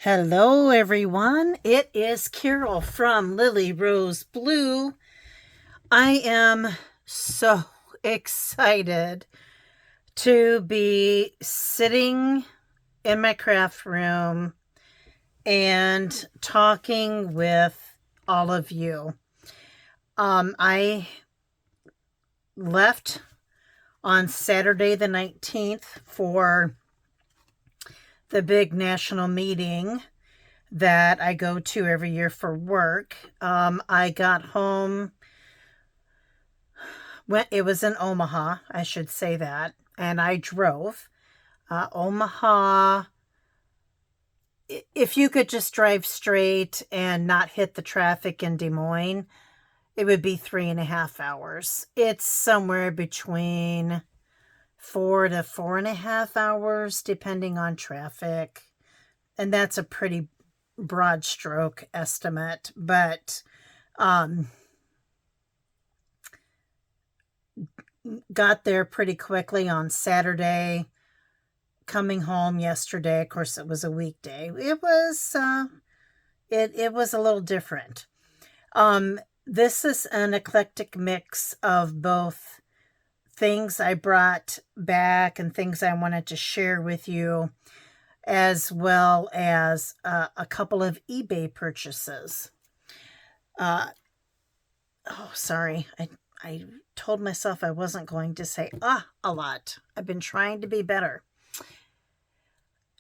Hello, everyone. It is Carol from Lily Rose Blue. I am so excited to be sitting in my craft room and talking with all of you. I left on Saturday the 19th for the big national meeting that I go to every year for work. I got home when it was in Omaha, I should say that, and I drove. Omaha, if you could just drive straight and not hit the traffic in Des Moines, it would be 3.5 hours. It's somewhere between 4 to 4.5 hours, depending on traffic. And that's a pretty broad stroke estimate, but got there pretty quickly on Saturday. Coming home yesterday, of course, it was a weekday. It was it was a little different. This is an eclectic mix of both things I brought back and things I wanted to share with you, as well as a couple of eBay purchases. Sorry. I told myself I wasn't going to say a lot. I've been trying to be better.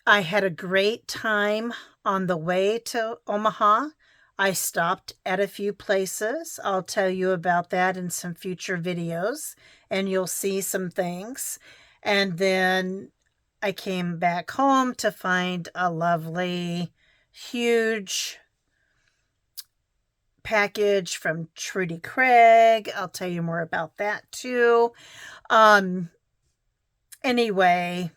I had a great time on the way to Omaha. I stopped at a few places. I'll tell you about that in some future videos, and you'll see some things. And then I came back home to find a lovely, huge package from Trudy Craig. I'll tell you more about that too. Anyway,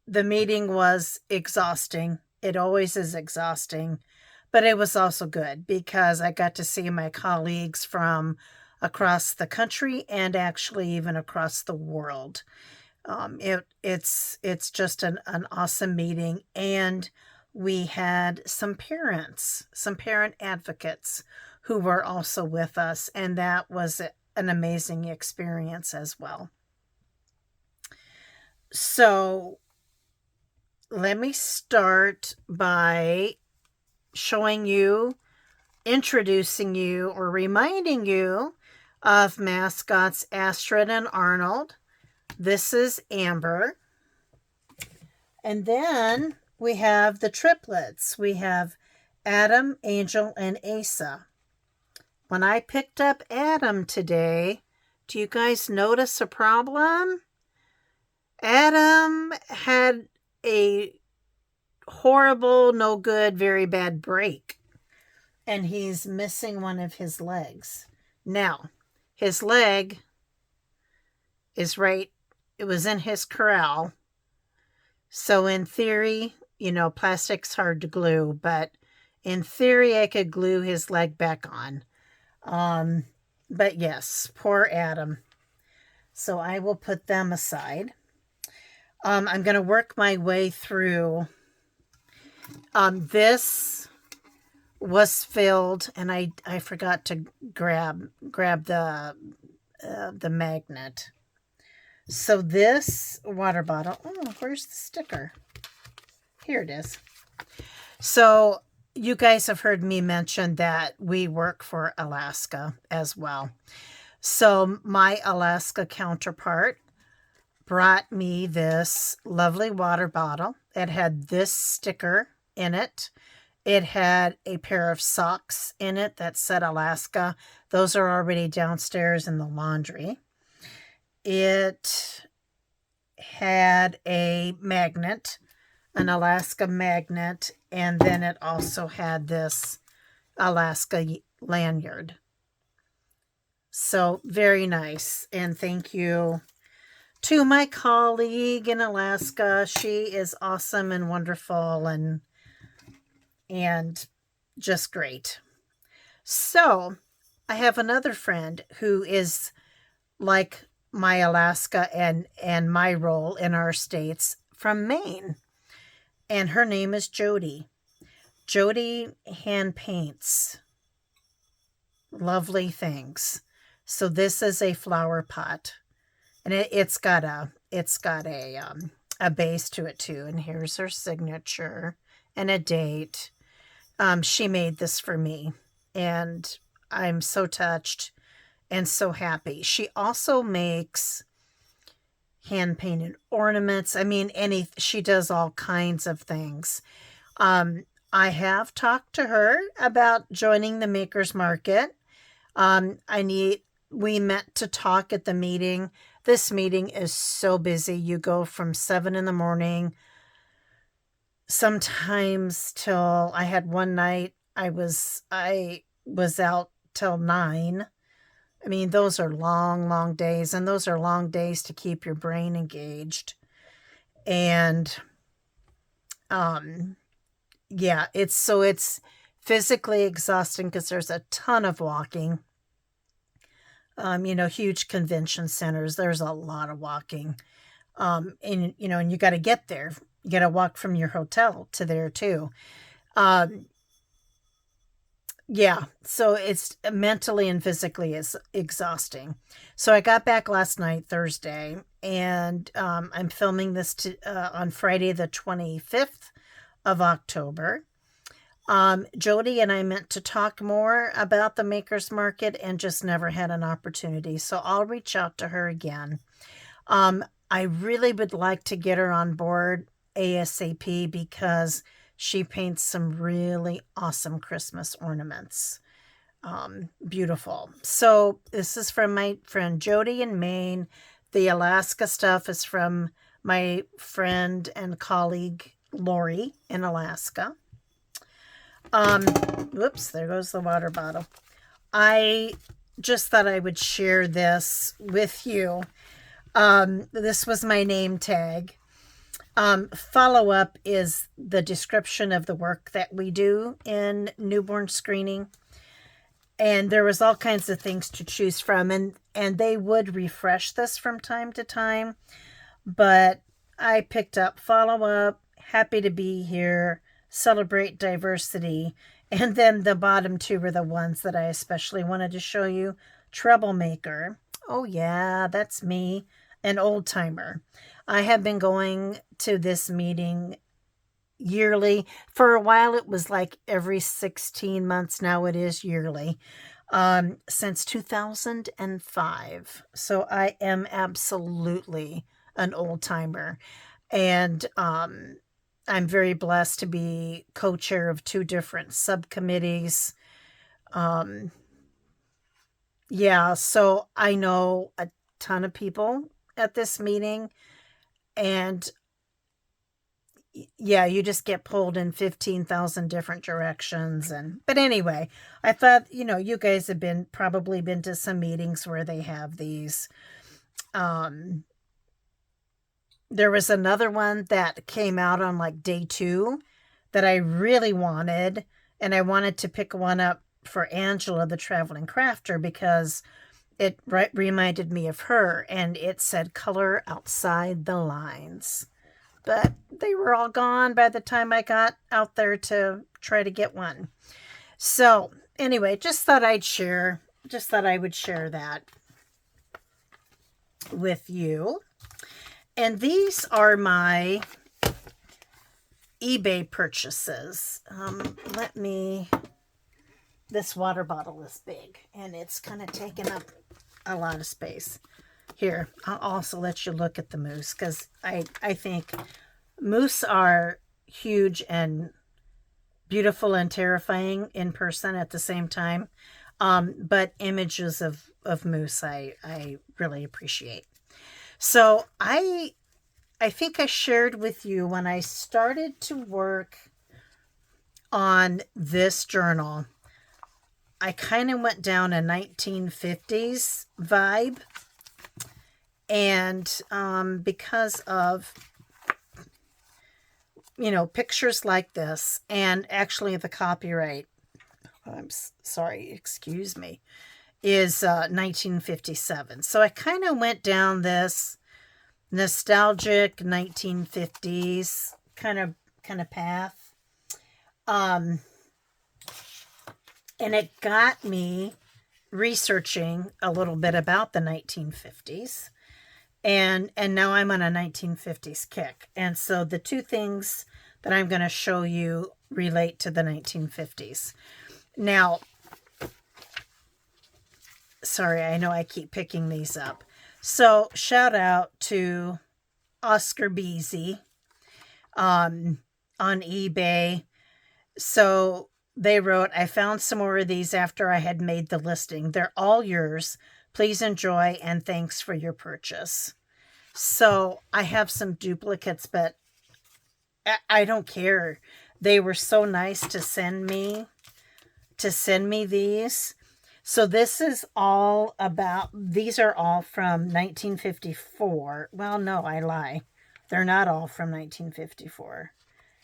the meeting was exhausting. It always is exhausting, but it was also good because I got to see my colleagues from across the country and actually even across the world. It's just an awesome meeting, and we had some parent advocates who were also with us, and that was an amazing experience as well. So let me start by showing you, introducing you, or reminding you of mascots Astrid and Arnold. This is Amber. And then we have the triplets. We have Adam, Angel, and Asa. When I picked up Adam today, do you guys notice a problem? Adam had a horrible, no good, very bad break, and he's missing one of his legs. Now, his leg is right, it was in his corral. So in theory, plastic's hard to glue, but in theory, I could glue his leg back on. But yes, poor Adam. So I will put them aside. I'm going to work my way through. This was filled, and I forgot to grab the magnet. So this water bottle, where's the sticker? Here it is. So you guys have heard me mention that we work for Alaska as well. So my Alaska counterpart brought me this lovely water bottle. It had this sticker in it. It had a pair of socks in it that said Alaska. Those are already downstairs in the laundry. It had a magnet, an Alaska magnet, and then it also had this Alaska lanyard. So very nice. And thank you to my colleague in Alaska. She is awesome and wonderful and just great. So I have another friend who is like my Alaska and my role in our states, from Maine. and her name is Jody. Jody hand paints lovely things. So this is a flower pot, and it's got a base to it too. And here's her signature and a date. She made this for me, and I'm so touched and so happy. She also makes hand painted ornaments. I mean, she does all kinds of things. I have talked to her about joining the Makers Market. We met to talk at the meeting. This meeting is so busy. You go from 7 in the morning, sometimes till I had one night I was out till 9. I mean, those are long, long days, and those are long days to keep your brain engaged. And yeah, it's physically exhausting because there's a ton of walking. Huge convention centers, there's a lot of walking. And you got to get there. You got to walk from your hotel to there too. Yeah, so it's mentally and physically is exhausting. So I got back last night, Thursday, and I'm filming this on Friday, the 25th of October. Jody and I meant to talk more about the Makers Market and just never had an opportunity. So I'll reach out to her again. I really would like to get her on board ASAP because she paints some really awesome Christmas ornaments. Beautiful. So this is from my friend Jody in Maine. The Alaska stuff is from my friend and colleague Lori in Alaska. Whoops, there goes the water bottle. I just thought I would share this with you. This was my name tag. Follow up is the description of the work that we do in newborn screening. And there was all kinds of things to choose from, and they would refresh this from time to time. But I picked up follow up, happy to be here, celebrate diversity, and then the bottom two were the ones that I especially wanted to show you. Troublemaker. Oh yeah, that's me, an old timer. I have been going to this meeting yearly. For a while it was like every 16 months. Now it is yearly. Since 2005. So I am absolutely an old timer. And I'm very blessed to be co-chair of 2 different subcommittees. Yeah, so I know a ton of people at this meeting, and yeah, you just get pulled in 15,000 different directions. But anyway, I thought, you guys have probably been to some meetings where they have these. There was another one that came out on like day 2 that I really wanted, and I wanted to pick one up for Angela, the traveling crafter, because it reminded me of her, and it said color outside the lines. But they were all gone by the time I got out there to try to get one. So anyway, just thought I would share that with you. And these are my eBay purchases. This water bottle is big, and it's kind of taking up a lot of space. Here, I'll also let you look at the moose, because I think moose are huge and beautiful and terrifying in person at the same time. But images of moose I really appreciate. So I think I shared with you when I started to work on this journal, I kind of went down a 1950s vibe. And because of, pictures like this, and actually the copyright, I'm sorry, excuse me, is 1957. So I kind of went down this nostalgic 1950s kind of kind of path. And it got me researching a little bit about the 1950s. And now I'm on a 1950s kick. And so the two things that I'm going to show you relate to the 1950s. Now, sorry, I know I keep picking these up. So shout out to Oscar Beasy on eBay. So they wrote, I found some more of these after I had made the listing. They're all yours. Please enjoy and thanks for your purchase. So I have some duplicates, but I don't care. They were so nice to send me these. So this is all about, these are all from 1954. Well, no, I lie. They're not all from 1954.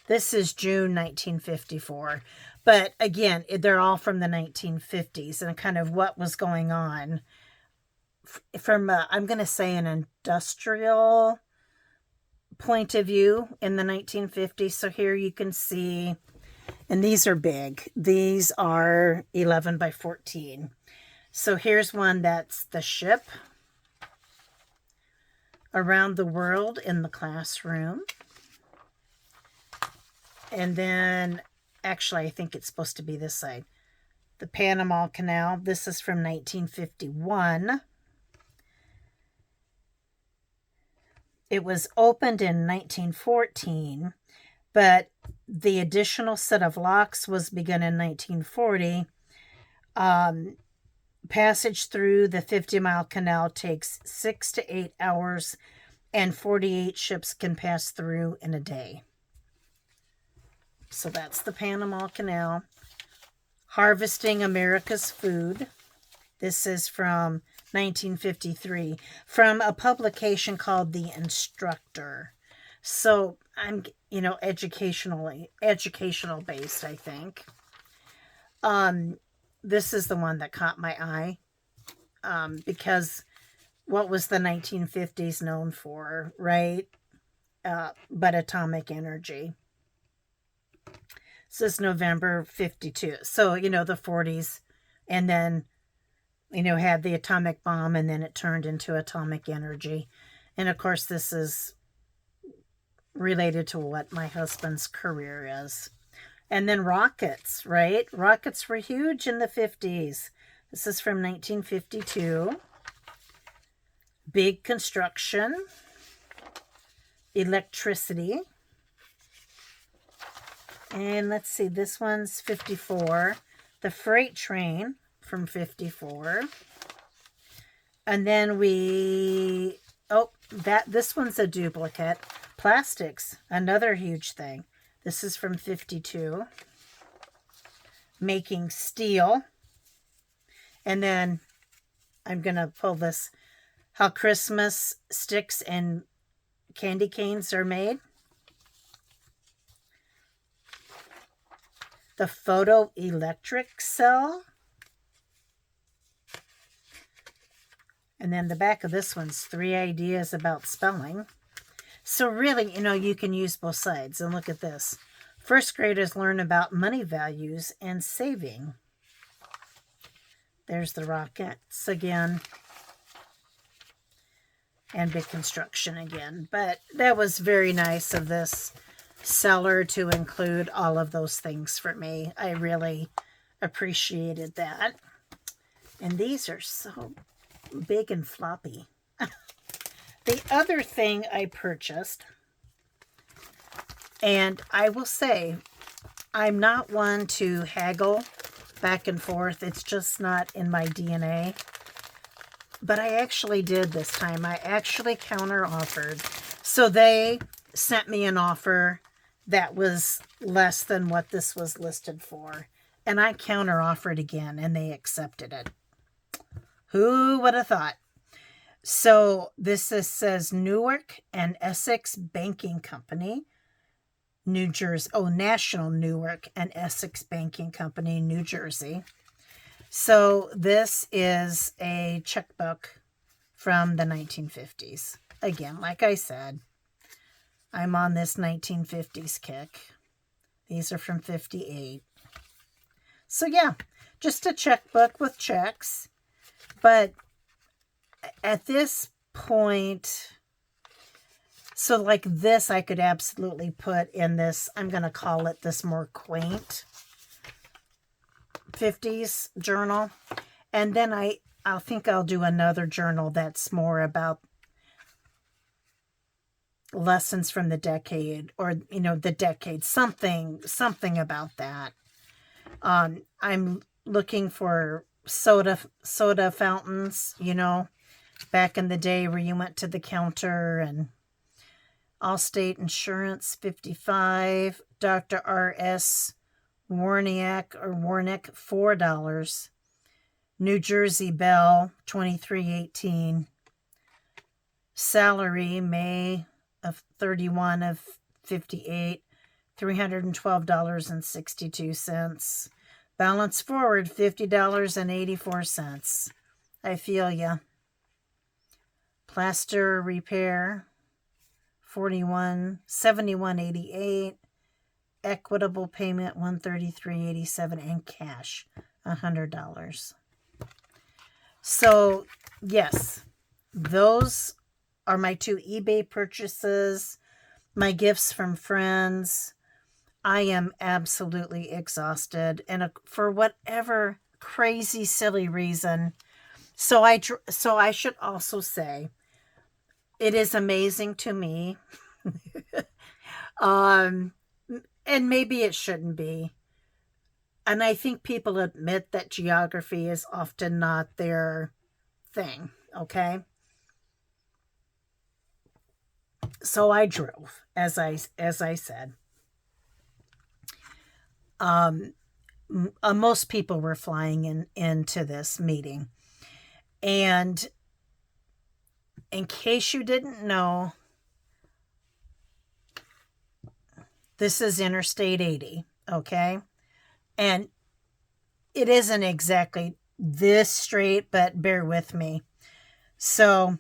This is June 1954. But again, they're all from the 1950s and kind of what was going on from, I'm going to say, an industrial point of view in the 1950s. So here you can see, and these are big. These are 11 by 14. So here's one that's the ship around the world in the classroom. And then, actually, I think it's supposed to be this side. The Panama Canal. This is from 1951. It was opened in 1914, but the additional set of locks was begun in 1940. Passage through the 50-mile canal takes 6 to 8 hours, and 48 ships can pass through in a day. So that's the Panama Canal. Harvesting America's Food. This is from 1953, from a publication called The Instructor. So I'm, educational based, I think. This is the one that caught my eye, because what was the 1950s known for, right? But atomic energy. This is November 52. So, the 40s, and then, had the atomic bomb, and then it turned into atomic energy. And of course, this is related to what my husband's career is. And then rockets, right? Rockets were huge in the 50s. This is from 1952. Big construction. Electricity. And let's see, this one's 54. The freight train from 54. And then this one's a duplicate. Plastics, another huge thing. This is from 52. Making steel. And then I'm going to pull this, how Christmas sticks and candy canes are made. The photoelectric cell. And then the back of this one's 3 ideas about spelling. So really, you can use both sides. And look at this. First graders learn about money values and saving. There's the rockets again. And big construction again. But that was very nice of this seller to include all of those things for me. I really appreciated that. And these are so big and floppy. The other thing I purchased, and I will say, I'm not one to haggle back and forth. It's just not in my DNA. But I actually did this time. I actually counter offered. So they sent me an offer that was less than what this was listed for. And I counter offered again, and they accepted it. Who would have thought? So this says Newark and Essex Banking Company, New Jersey. Oh, National Newark and Essex Banking Company, New Jersey. So this is a checkbook from the 1950s. Again, like I said, I'm on this 1950s kick. These are from 58. So yeah, just a checkbook with checks. But at this point, so like this, I could absolutely put in this, I'm going to call it this more quaint 50s journal. And then I'll think I'll do another journal that's more about lessons from the decade, or, you know, the decade, something about that. I'm looking for soda fountains, you know, back in the day where you went to the counter, and Allstate Insurance 55, Dr. R.S. Warniak $4, New Jersey Bell 23.18, salary May of 31 of 58, $312.62. Balance forward $50.84. I feel ya. Plaster repair 71.88, equitable payment 133.87, and cash $100. So yes, those are my 2 eBay purchases, my gifts from friends. I am absolutely exhausted, and for whatever crazy silly reason. So I should also say, it is amazing to me. And maybe it shouldn't be. And I think people admit that geography is often not their thing, okay? So I drove, as I said. Most people were flying into this meeting. And in case you didn't know, this is Interstate 80, okay? And it isn't exactly this straight, but bear with me. So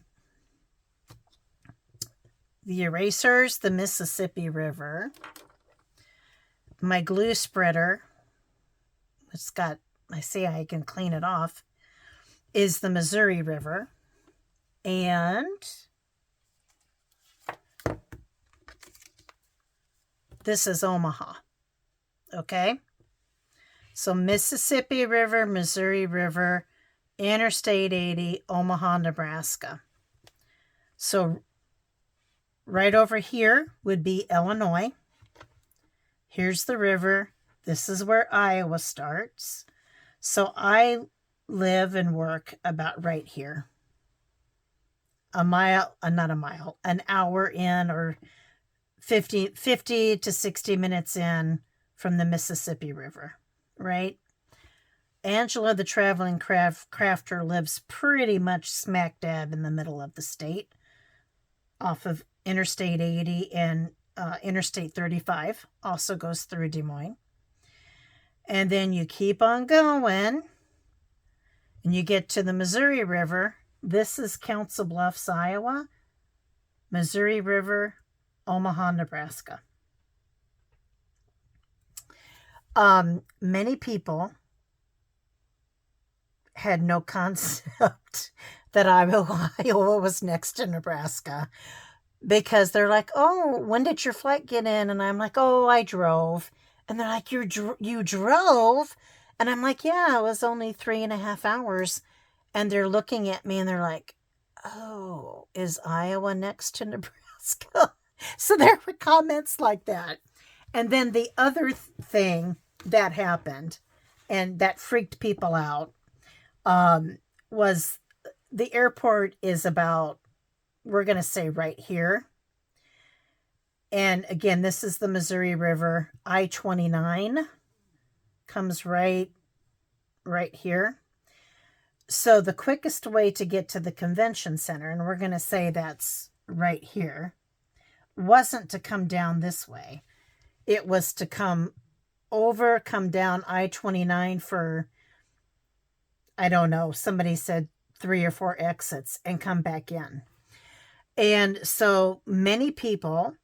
the erasers, the Mississippi River. My glue spreader, it's got, I see I can clean it off, is the Missouri River. And this is Omaha. Okay? So Mississippi River, Missouri River, Interstate 80, Omaha, Nebraska. So right over here would be Illinois. Here's the river. This is where Iowa starts. So I live and work about right here. An hour in, or 50 to 60 minutes in from the Mississippi River, right? Angela, the traveling crafter, lives pretty much smack dab in the middle of the state, off of Interstate 80, and Interstate 35 also goes through Des Moines. And then you keep on going, and you get to the Missouri River. This is Council Bluffs, Iowa. Missouri River, Omaha, Nebraska. Many people had no concept that Iowa was next to Nebraska, because they're like, oh, when did your flight get in? And I'm like, oh, I drove. And they're like, you drove? And I'm like, yeah, it was only 3.5 hours. And they're looking at me and they're like, oh, is Iowa next to Nebraska? So there were comments like that. And then the other thing that happened, and that freaked people out, was the airport is about, we're going to say right here. And again, this is the Missouri River. I-29 comes right here. So the quickest way to get to the convention center, and we're going to say that's right here, wasn't to come down this way. It was to come down I-29 for, I don't know, somebody said 3 or 4 exits, and come back in. And so many people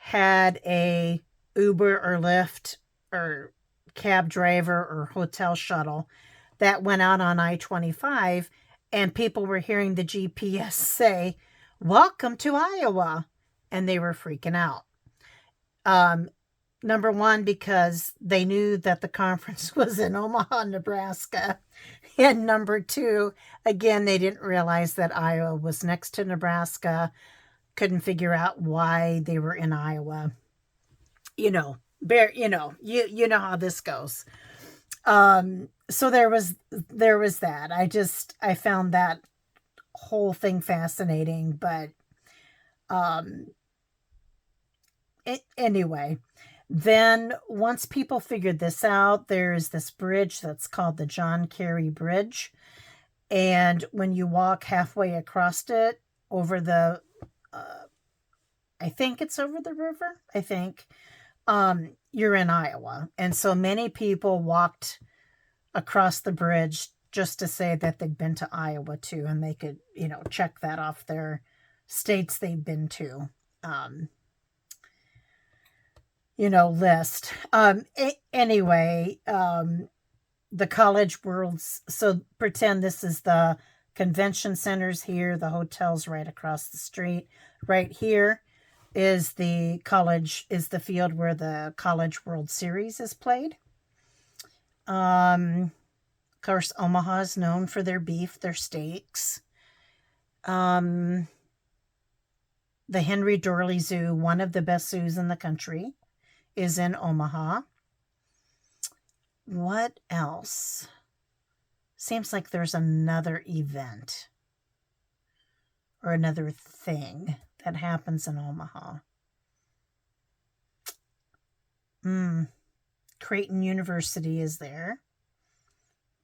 had a Uber or Lyft or cab driver or hotel shuttle that went out on I-25, and people were hearing the GPS say, "Welcome to Iowa," and they were freaking out. Number one, because they knew that the conference was in Omaha, Nebraska. And number two, again, they didn't realize that Iowa was next to Nebraska, couldn't figure out why they were in Iowa. You know, you know how this goes. So there was that. I found that whole thing fascinating, but anyway, then once people figured this out, there's this bridge that's called the John Kerry Bridge. And when you walk halfway across it over the, I think it's over the river, I think, you're in Iowa. And so many people walked across the bridge just to say that they'd been to Iowa too, and they could, check that off their states they've been to. List. Anyway, the College Worlds. So pretend this is the convention centers here, the hotel's right across the street. Right here is the field where the College World Series is played. Of course, Omaha is known for their beef, their steaks. The Henry Doorly Zoo, one of the best zoos in the country, is in Omaha. What else? Seems like there's another event or another thing that happens in Omaha. Creighton University is there,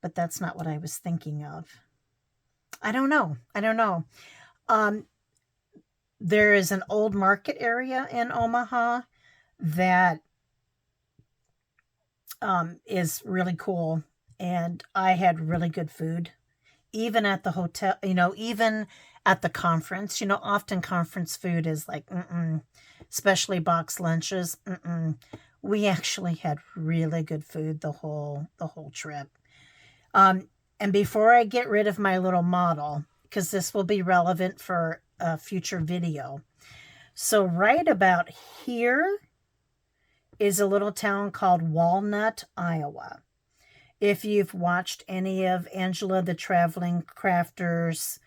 but that's not what I was thinking of. I don't know. There is an old market area in Omaha that is really cool, and I had really good food, even at the hotel, even at the conference. Often conference food is like, especially box lunches. We actually had really good food the whole trip. And before I get rid of my little model, because this will be relevant for a future video. So right about here is a little town called Walnut, Iowa. If you've watched any of Angela the Traveling Crafter's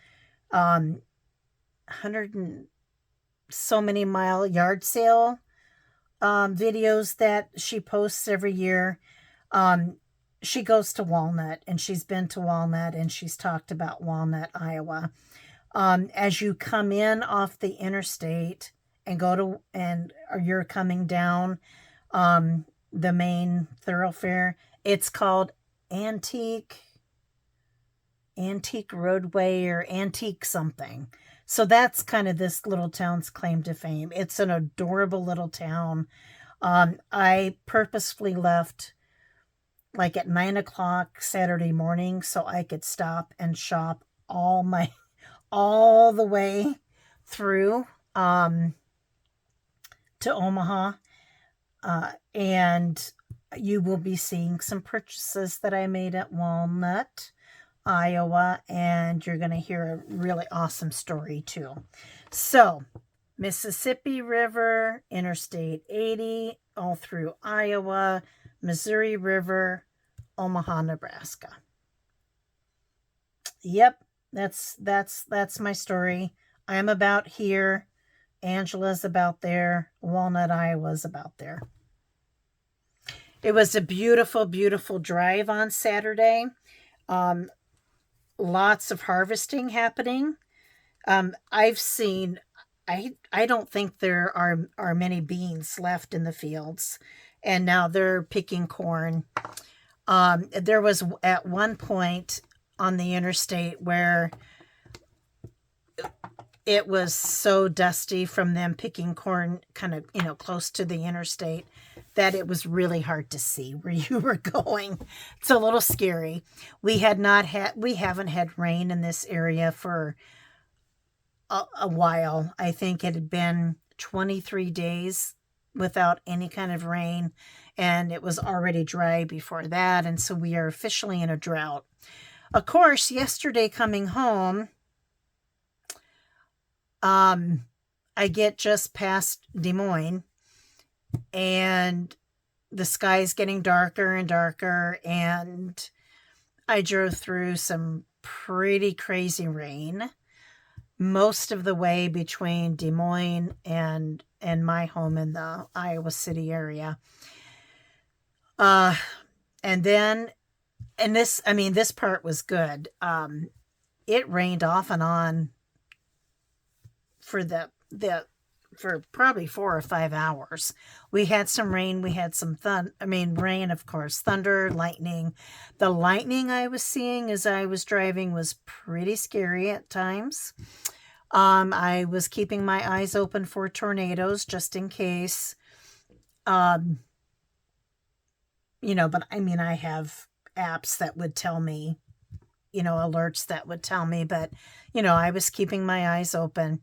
100 and so many mile yard sale videos that she posts every year, she goes to Walnut, and she's been to Walnut, and she's talked about Walnut, Iowa. As you come in off the interstate and or you're coming down the main thoroughfare, it's called Antique Roadway or Antique something. So that's kind of this little town's claim to fame. It's an adorable little town. I purposefully left like at 9:00 Saturday morning so I could stop and shop all the way through to Omaha. And you will be seeing some purchases that I made at Walnut, Iowa, and you're going to hear a really awesome story too. So, Mississippi River, Interstate 80, all through Iowa, Missouri River, Omaha, Nebraska. Yep, that's my story. I'm about here. Angela's about there. Walnut, Iowa's about there. It was a beautiful, beautiful drive on Saturday. Lots of harvesting happening. I've seen, I don't think there are many beans left in the fields, and now they're picking corn. There was at one point on the interstate where it was so dusty from them picking corn kind of, close to the interstate that it was really hard to see where you were going. It's a little scary. We haven't had rain in this area for a while. I think it had been 23 days without any kind of rain, and it was already dry before that, and so we are officially in a drought. Of course, yesterday coming home, I get just past Des Moines, and the sky is getting darker and darker, and I drove through some pretty crazy rain most of the way between Des Moines and my home in the Iowa City area. And then, and this, I mean, this part was good. It rained off and on for for probably 4 or 5 hours. We had some rain. We had some rain, of course, thunder, lightning. The lightning I was seeing as I was driving was pretty scary at times. I was keeping my eyes open for tornadoes just in case. But I mean, I have apps that would tell me, alerts that would tell me, but, I was keeping my eyes open.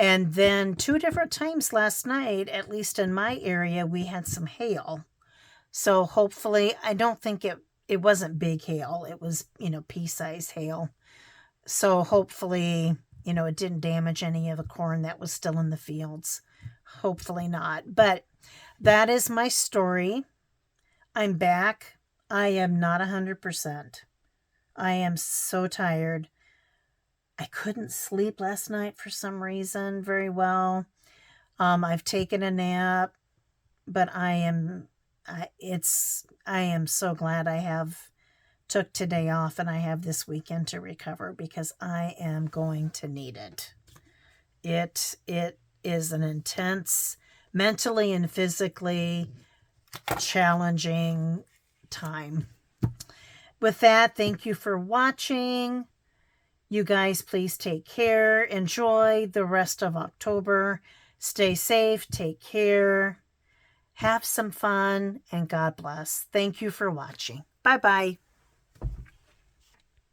And then 2 different times last night, at least in my area, we had some hail. So hopefully, I don't think it wasn't big hail. It was, pea-size hail. So hopefully, it didn't damage any of the corn that was still in the fields. Hopefully not. But that is my story. I'm back. I am not 100%. I am so tired. I couldn't sleep last night for some reason very well. I've taken a nap, but I am so glad I have took today off and I have this weekend to recover because I am going to need it. It is an intense, mentally and physically challenging time. With that, thank you for watching. You guys, please take care. Enjoy the rest of October. Stay safe. Take care. Have some fun. And God bless. Thank you for watching. Bye-bye.